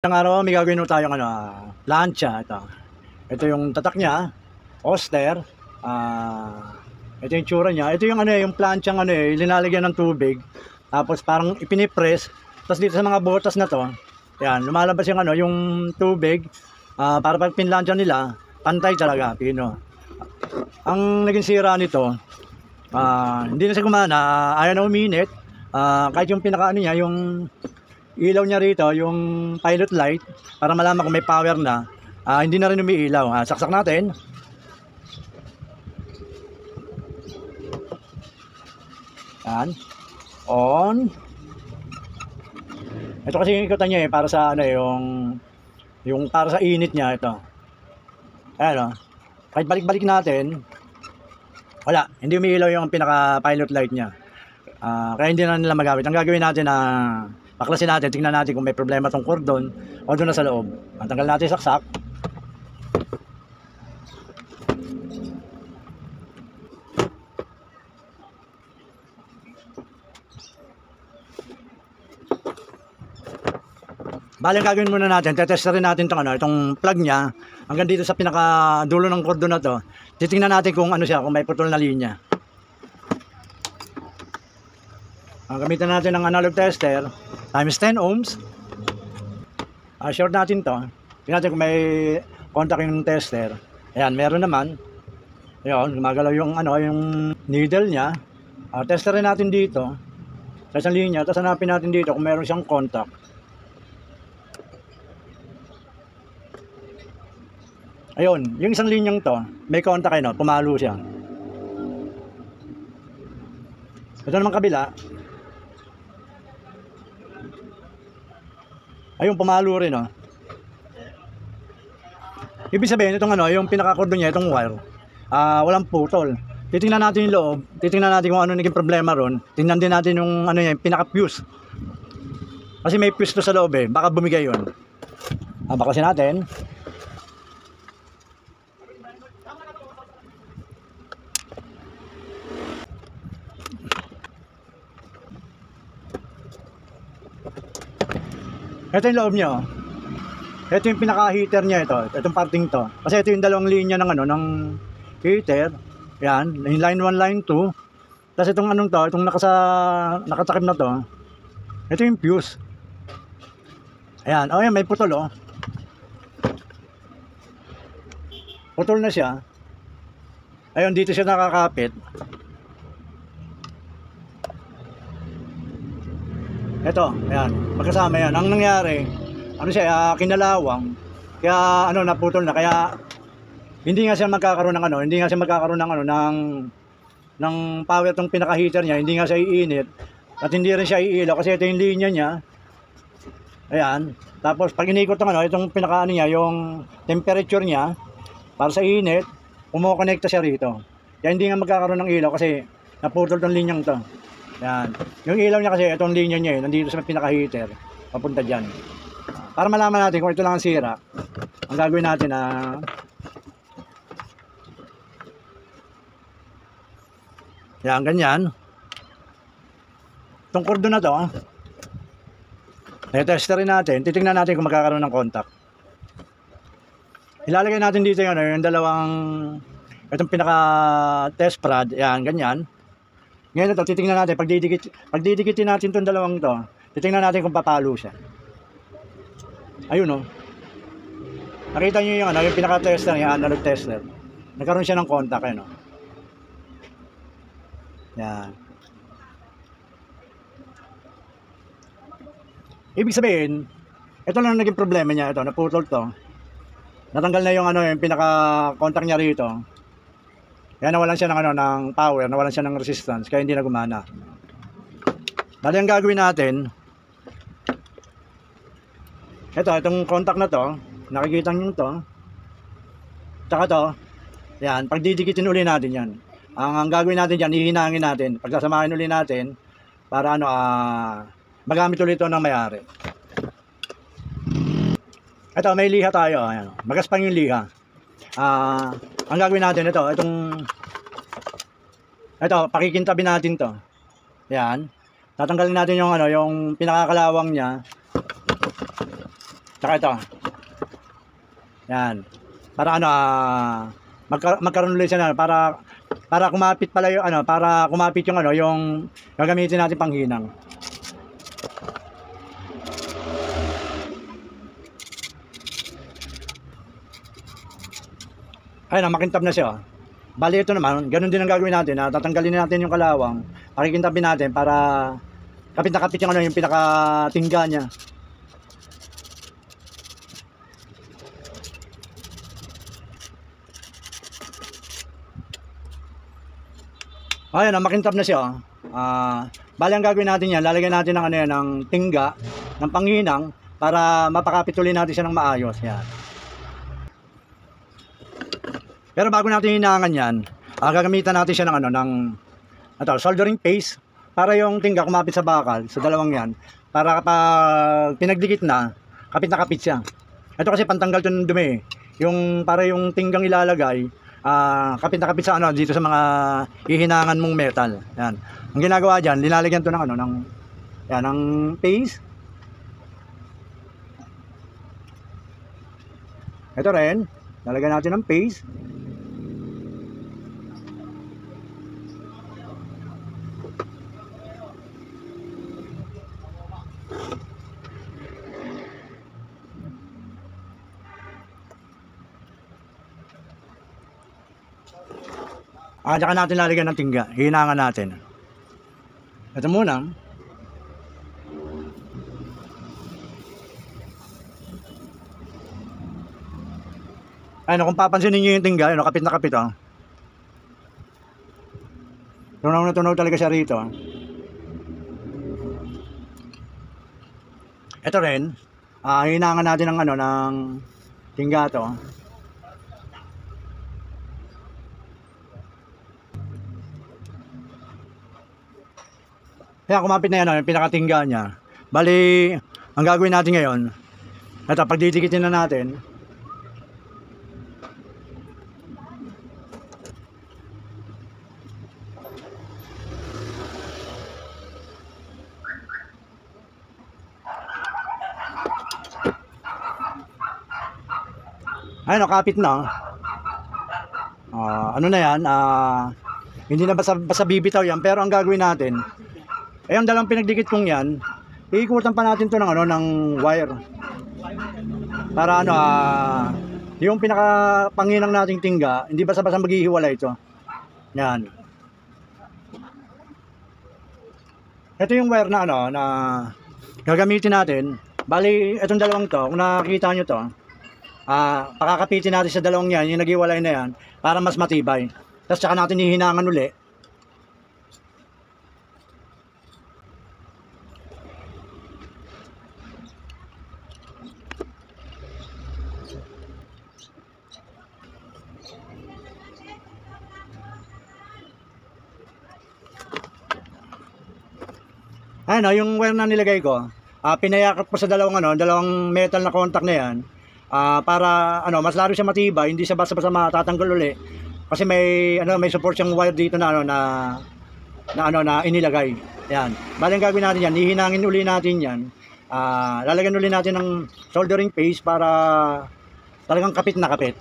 Isang araw may gagawin tayong plancha. Ito yung tatak niya, Oster. Ito yung tsura niya. Ito yung yung planchang linalagyan ng tubig. Tapos parang ipinipress. Tapos dito sa mga butas na to, yan, lumalabas yung yung tubig. Para pag pinlansya nila, pantay talaga, pino. Ang naging sira nito, hindi na siya gumana, ayaw na uminit. Kahit yung pinaka niya, yung ilaw niya rito, yung pilot light, para malaman kung may power na, hindi na rin umiilaw. Saksak natin. Yan. On. Ito kasi yung ikutan niya para sa yung para sa init niya ito. Ayan kahit balik-balik natin, wala, hindi umiilaw yung pinaka pilot light niya. Kaya hindi na nila magamit. Ang gagawin natin paklasin natin, tingnan natin kung may problema tong cordon o doon na sa loob. Tanggal natin saksak. Bali, ang gagawin muna natin, tetest rin natin itong plug niya hanggang dito sa pinaka dulo ng cordon na to. Titingnan natin kung siya, kung may putol na linya. Gamitan natin ng analog tester times 10 ohms. Short natin to. Tingnan natin kung may contact yung tester. Ayan, meron naman. Ayun, gumagalaw yung yung needle niya. Tester rin natin dito sa isang linya. Tapos hanapin natin dito kung meron siyang contact. Ayun, yung isang linyang to, may contact pumalo siya. Ito naman kabila. Ayun, pumalo rin Ibig sabihin itong yung pinaka-cordon niya, itong wire, walang putol. Titingnan natin yung loob, titingnan natin kung naging problema ron. Tingnan din natin yung yung pinaka-fuse. Kasi may fuse to sa loob baka bumigay yun. Baklasin natin. Ito yung loob niya Ito yung pinaka-heater niya itong parting to. Kasi ito yung dalawang linya ng ng heater. Yan, line 1, line 2. Tapos itong itong nakatakip na to. Ito yung fuse. Ayan, yan, may putol Putol na siya. Ayun, dito siya nakakapit. Ito, ayan, magkasama yan. Ang nangyari, siya, kinalawang. Kaya naputol na. Kaya hindi nga siya magkakaroon ng power tong pinaka-heater niya. Hindi nga siya iinit. At hindi rin siya iilaw kasi ito yung linya niya. Ayan. Tapos pag inikot itong pinaka niya, yung temperature niya para sa init, kumokonekta siya rito. Kaya hindi nga magkakaroon ng ilaw kasi naputol tong linyang to. Yan. Yung ilaw niya kasi, itong linya niya nandito sa pinaka-heater. Papunta dyan. Para malaman natin kung ito lang ang sira, ang gagawin natin yan, ganyan. Itong cordon na to, tester rin natin. Titingnan natin kung magkakaroon ng contact. Ilalagay natin dito yung itong pinaka-test prod. Yan, ganyan. Ngayon titingnan natin, pagdidikitin natin itong dalawang to, titingnan natin kung papalo siya. Ayun Nakita nyo yung pinaka-tester niya, analog tester. Nagkaroon siya ng contact Yan. Ibig sabihin, ito lang naging problema niya, naputol to. Natanggal na yung yung pinaka-contact niya rito. Kaya nawalan siya ng power, nawalan siya ng resistance, kaya hindi na gumana. Bali, ang gagawin natin, itong contact na to, nakikita nyo to, tsaka to, yan, pagdidikitin uli natin yan. Ang gagawin natin dyan, hihinangin natin, pagsasamahin uli natin, para magamit ulit ito ng may-ari. Ito, may liha tayo, ayan, magaspang yung liha. Ang gagawin natin ito, pakikintabi natin to. Yan. Tatanggalin natin yung yung pinakakalawang niya. Tsaka ito. Yan. Para ano, magkaroon ulit siya na, para kumapit pala yung ano, para kumapit yung ano, yung gagamitin natin panghinang. Ayun, makintab na siya. Bali ito naman, ganun din ang gagawin natin. Tatanggalin natin yung kalawang, pakikintabin natin para kapit na kapit yung ano, yung pinakatingga niya. Ayun, makintab na siya. Bali ang gagawin natin yan, lalagyan natin ng ano yan, ng tingga, ng panghinang para mapakapit ulit natin siya ng maayos. Yan. Pero bago natin hinangan yan, gagamitan natin siya ng ano, ng soldering paste para yung tingga kumapit sa bakal, sa dalawang yan, para kapag pinagdikit na kapit siya. Ito kasi pantanggal to ng dumi. Yung para yung tinggang ilalagay, kapit na kapit sa ano, dito sa mga hihinangan mong metal. Yan. Ang ginagawa diyan, nilalagyan to ng ano, ng yan, ng paste. Ito rin, lalagyan natin ng paste. Tsaka natin lalagyan ng tingga, hihinangan natin. Ito muna. Ayun, kung papansinin nyo yung tingga, ayun, kapit na kapit, oh. Tunaw na tunaw talaga siya rito. Ito rin, hihinangan natin ng ano, ng tingga to. Kaya kumapit na yan, yung pinakatingga niya. Bali, ang gagawin natin ngayon, ito, pagdidikitin na natin. Ayun, kapit na. Ano na yan, hindi na basta bibitaw yan, pero ang gagawin natin, yung dalawang pinagdikit kong yan, iikutan pa natin to ng ano, ng wire. Para ano, yung pinakapanginang nating tingga, hindi basta maghihiwalay ito. Yan. Ito yung wire na ano, na gagamitin natin. Bali, itong dalawang to, kung nakikita nyo to, pakakapitin natin sa dalawang yan, yung naghiwalay na yan, para mas matibay. Tapos saka natin hihinangan uli. Ano, yung wire na nilagay ko, pinayakap ko sa dalawang metal na contact na yan, para ano, mas lalo siya matibay, hindi siya basta-basta matatanggal uli. Kasi may support siyang wire dito na ano na inilagay. Yan. Bali ang gagawin natin yan, hihinangin uli natin yan. Lalagyan uli natin ng soldering paste para talagang kapit na kapit.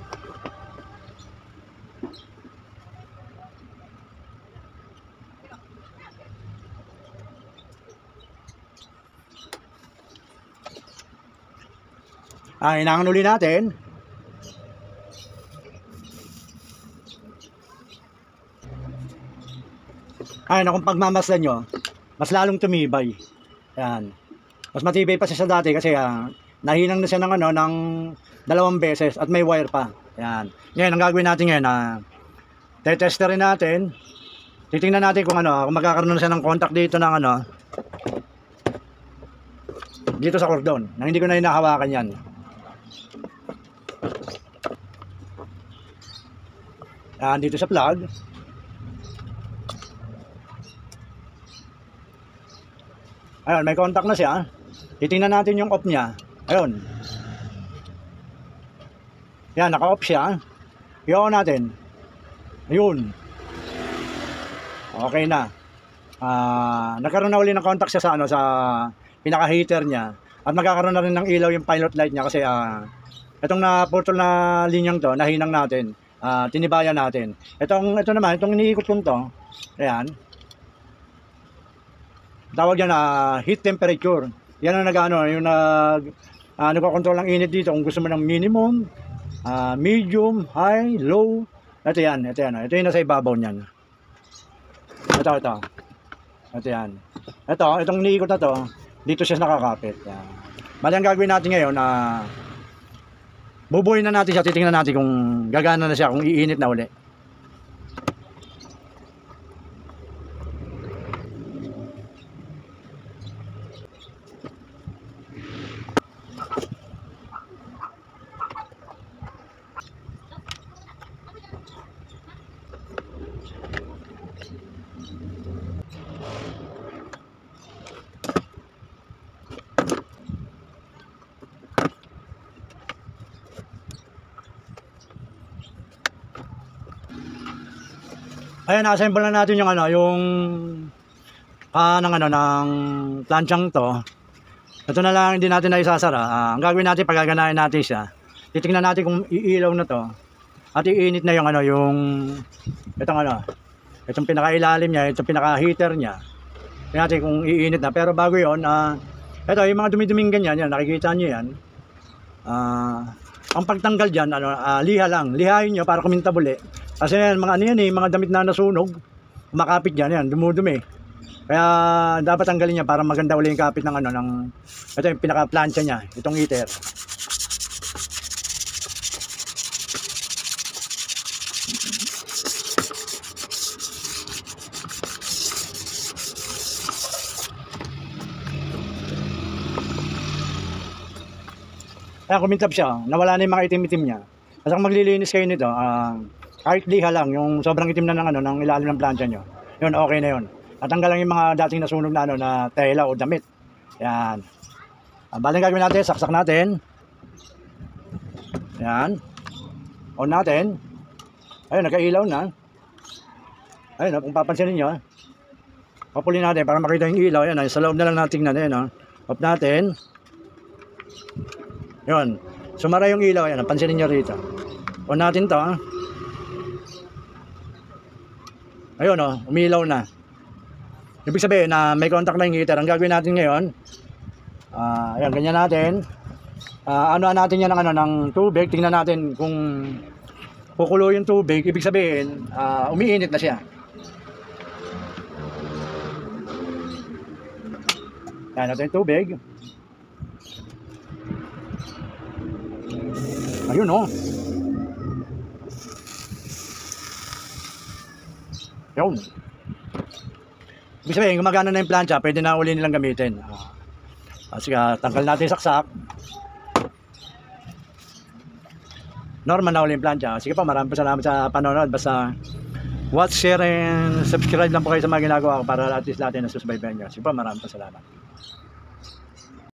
Hinangan uli natin. Kung pagmamasdan nyo, mas lalong tumibay. Yan. Mas matibay pa siya sa dati kasi nahinang na siya ng, ng 2 beses at may wire pa. Yan. Ngayon, ang gagawin natin ngayon, tetesterin natin. Titingnan natin kung kung magkakaroon na siya ng contact dito ng dito sa cordon. Nang hindi ko na hinahawakan yan. Dito sa plug. Ayun, may contact na siya. Titingnan natin yung off niya. Ayun. Yan, naka-off siya. I-on natin. Ayun. Okay na. Nagkaroon na uli ng contact siya sa sa pinaka-heater niya. At magkakaroon na rin ng ilaw yung pilot light niya kasi itong naputol na linyang to, nahinang natin. Tinibayan natin. Ito naman, itong iniikot ko to, ayan. Tawag yan heat temperature. Yan ang yung nagko-control ng init dito kung gusto mo ng minimum, medium, high, low. Ito yan. Ito yung nasa ibabaw niyan. Ito yan. Itong iniikot na to, dito siya nakakapit. Yan. Bali ang gagawin natin ngayon bubuhin na natin siya, titingnan natin kung gagana na siya, kung iinit na uli. Ayan, assemble na natin yung ng planchang to. Ito na lang hindi natin na isasara. Ang gagawin natin, pagaganahin natin siya. Titingnan natin kung iilaw na to. At iinit na itong pinakailalim niya, itong pinaka-heater niya. Tingnan natin kung iinit na. Pero bago yun, ito yung mga dumiduming ganyan, yan, nakikita niyo yan. Ang pagtanggal dyan, liha lang. Lihayin nyo para kumintabuli. Kasi yan, mga damit na nasunog, makapit yan, dumudumi. Kaya dapat tanggalin niya para maganda uli yung kapit ng ito yung pinaka-plancha niya, itong heater. Kaya kumintab siya, nawala na yung mga itim-itim niya. Kasi kung maglilinis kayo nito, kahit liha lang, yung sobrang itim na ng ilalim ng plancha nyo, yun, okay na yun. Natanggal lang yung mga dating nasunog na tela o damit. Yan. Baling gagawin natin, saksak natin. Yan. On natin. Ayun, nagkailaw na. Ayun, kung papansinin nyo, papulin natin para makita yung ilaw. Yan, sa loob na lang natin tingnan. Off natin. Yun. Sumara yung ilaw. Yan, pansinin nyo rito. On natin to. Ayun, umilaw na. Ibig sabihin na may contact na yung heater. Ang gagawin natin ngayon, ayan, ganyan natin. Natin yan ng tubig. Tingnan natin kung kukulo yung tubig. Ibig sabihin, umiinit na siya. Ayan natin yung tubig. Ayun, Yun. Ibig sabihin, gumagana na yung plancha, pwede na uli nilang gamitin. Sige, tanggal natin yung saksak. Normal na uli yung plancha. Sige po, maraming salamat sa panonood. Basta watch, share, and subscribe lang po kayo sa mga ginagawa ko para at least natin na susubaybayan nyo. Sige po, maraming salamat.